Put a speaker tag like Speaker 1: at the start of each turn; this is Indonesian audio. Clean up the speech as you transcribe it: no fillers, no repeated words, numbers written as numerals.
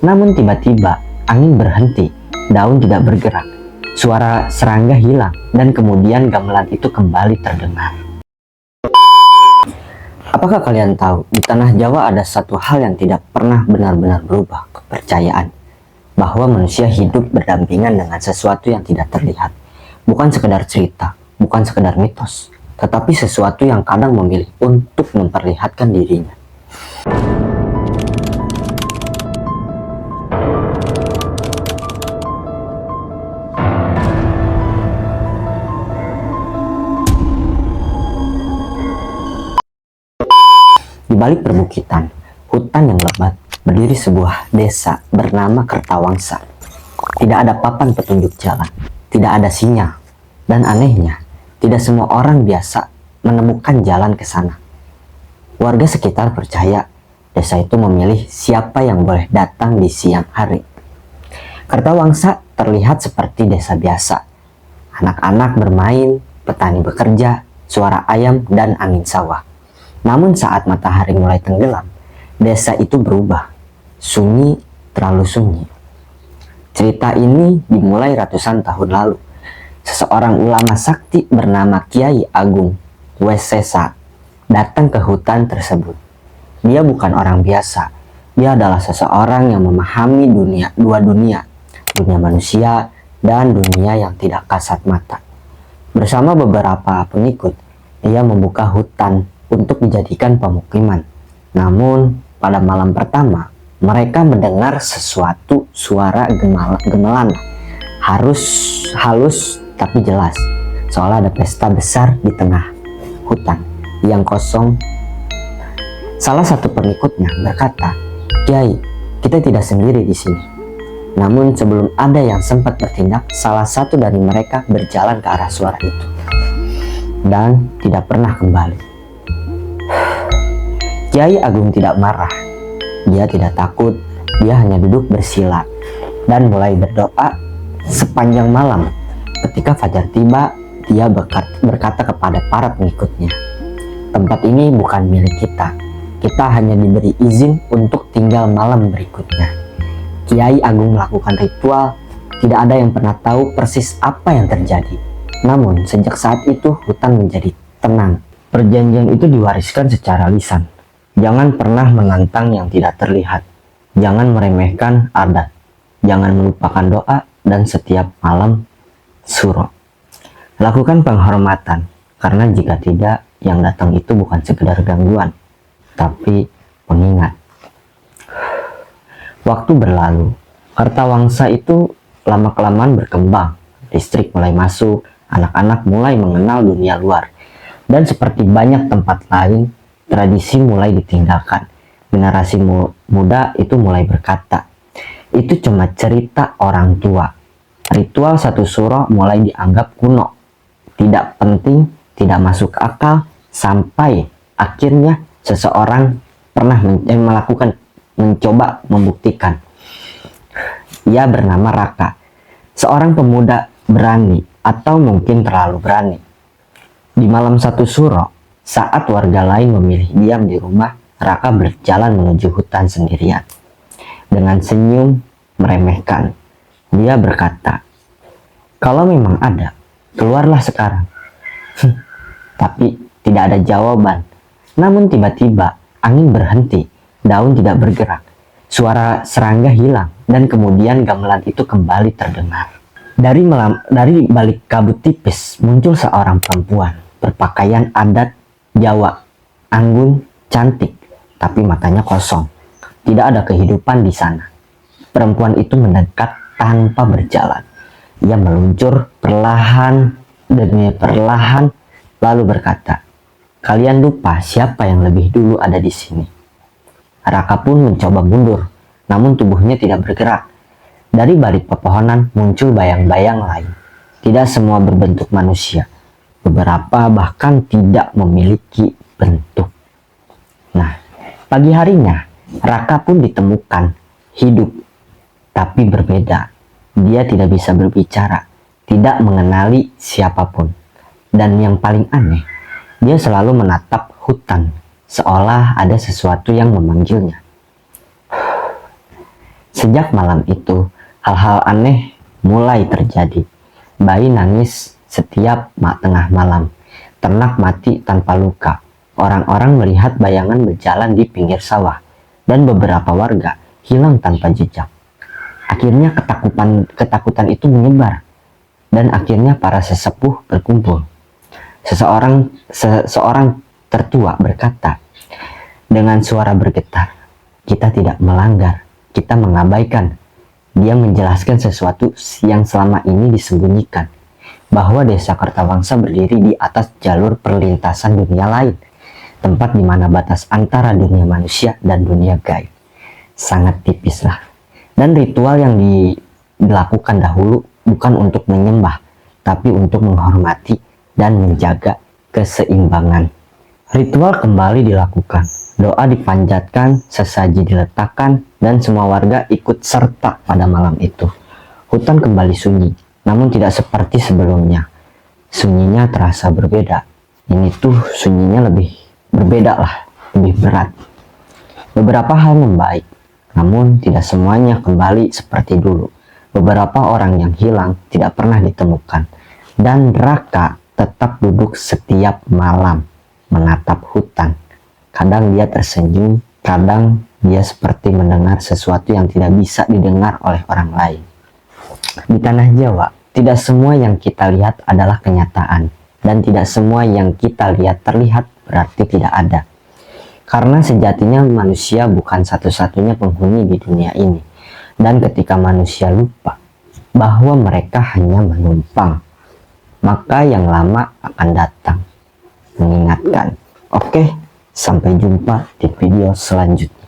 Speaker 1: Namun tiba-tiba angin berhenti, daun tidak bergerak, suara serangga hilang, dan kemudian gamelan itu kembali terdengar. Apakah kalian tahu, di tanah Jawa ada satu hal yang tidak pernah benar-benar berubah, kepercayaan bahwa manusia hidup berdampingan dengan sesuatu yang tidak terlihat. Bukan sekedar cerita, bukan sekedar mitos, tetapi sesuatu yang kadang memilih untuk memperlihatkan dirinya. Di balik perbukitan, hutan yang lebat, berdiri sebuah desa bernama Kertawangsa. Tidak ada papan petunjuk jalan, tidak ada sinyal, dan anehnya, tidak semua orang biasa menemukan jalan ke sana. Warga sekitar percaya desa itu memilih siapa yang boleh datang di siang hari. Kertawangsa terlihat seperti desa biasa. Anak-anak bermain, petani bekerja, suara ayam, dan angin sawah. Namun saat matahari mulai tenggelam, desa itu berubah. Sunyi, terlalu sunyi. Cerita ini dimulai ratusan tahun lalu. Seseorang ulama sakti bernama Kiai Agung Wesesa datang ke hutan tersebut. Dia bukan orang biasa. Dia adalah seseorang yang memahami dua dunia manusia dan dunia yang tidak kasat mata. Bersama beberapa pengikut, dia membuka hutan untuk dijadikan pemukiman. Namun, pada malam pertama, mereka mendengar sesuatu suara gemelan. Halus tapi jelas, seolah ada pesta besar di tengah hutan yang kosong. Salah satu pengikutnya berkata, "Kiai, kita tidak sendiri di sini." Namun sebelum ada yang sempat bertindak, salah satu dari mereka berjalan ke arah suara itu dan tidak pernah kembali. Kiai Agung tidak marah, dia tidak takut, dia hanya duduk bersila dan mulai berdoa sepanjang malam. Ketika fajar tiba, dia berkata kepada para pengikutnya, "Tempat ini bukan milik kita, kita hanya diberi izin untuk tinggal malam berikutnya." Kiai Agung melakukan ritual, tidak ada yang pernah tahu persis apa yang terjadi. Namun sejak saat itu hutan menjadi tenang. Perjanjian itu diwariskan secara lisan. Jangan pernah menantang yang tidak terlihat. Jangan meremehkan adat. Jangan melupakan doa dan setiap malam suro. Lakukan penghormatan, karena jika tidak, yang datang itu bukan sekedar gangguan, tapi pengingat. Waktu berlalu, Kertawangsa itu lama-kelamaan berkembang. Listrik mulai masuk, anak-anak mulai mengenal dunia luar. Dan seperti banyak tempat lain, tradisi mulai ditinggalkan. Generasi muda itu mulai berkata, "Itu cuma cerita orang tua." Ritual satu suro mulai dianggap kuno, tidak penting, tidak masuk akal, sampai akhirnya seseorang pernah mencoba membuktikan. Ia bernama Raka, seorang pemuda berani atau mungkin terlalu berani. Di malam satu suro, saat warga lain memilih diam di rumah, Raka berjalan menuju hutan sendirian. Dengan senyum meremehkan, dia berkata, "Kalau memang ada, keluarlah sekarang." Tapi tidak ada jawaban. Namun tiba-tiba angin berhenti, daun tidak bergerak, suara serangga hilang, dan kemudian gamelan itu kembali terdengar. Dari balik kabut tipis muncul seorang perempuan berpakaian adat Jawa, anggun, cantik, tapi matanya kosong. Tidak ada kehidupan di sana. Perempuan itu mendekat tanpa berjalan. Ia meluncur perlahan demi perlahan, lalu berkata, "Kalian lupa siapa yang lebih dulu ada di sini." Raka pun mencoba mundur, namun tubuhnya tidak bergerak. Dari balik pepohonan muncul bayang-bayang lain. Tidak semua berbentuk manusia. Beberapa bahkan tidak memiliki bentuk. Nah, pagi harinya, Raka pun ditemukan hidup, tapi berbeda. Dia tidak bisa berbicara, tidak mengenali siapapun. Dan yang paling aneh, dia selalu menatap hutan, seolah ada sesuatu yang memanggilnya. Sejak malam itu, hal-hal aneh mulai terjadi. Bayi nangis setiap tengah malam, ternak mati tanpa luka. Orang-orang melihat bayangan berjalan di pinggir sawah, dan beberapa warga hilang tanpa jejak. Akhirnya ketakutan itu menyebar, dan akhirnya para sesepuh berkumpul. Seseorang tertua berkata dengan suara bergetar, "Kita tidak melanggar, kita mengabaikan." Dia menjelaskan sesuatu yang selama ini disembunyikan, bahwa desa Kertawangsa berdiri di atas jalur perlintasan dunia lain, tempat di mana batas antara dunia manusia dan dunia gaib sangat tipis lah. Dan ritual yang dilakukan dahulu bukan untuk menyembah, tapi untuk menghormati dan menjaga keseimbangan. Ritual kembali dilakukan, doa dipanjatkan, sesaji diletakkan, dan semua warga ikut serta pada malam itu. Hutan kembali sunyi, namun tidak seperti sebelumnya. Sunyinya terasa berbeda. Ini tuh sunyinya lebih berbeda lah, lebih berat. Beberapa hal membaik, namun tidak semuanya kembali seperti dulu. Beberapa orang yang hilang tidak pernah ditemukan, dan Raka tetap duduk setiap malam menatap hutan. Kadang dia tersenyum, kadang dia seperti mendengar sesuatu yang tidak bisa didengar oleh orang lain. Di tanah Jawa, tidak semua yang kita lihat adalah kenyataan, dan tidak semua yang kita lihat terlihat berarti tidak ada. Karena sejatinya manusia bukan satu-satunya penghuni di dunia ini. Dan ketika manusia lupa bahwa mereka hanya menumpang, maka yang lama akan datang mengingatkan. Oke, sampai jumpa di video selanjutnya.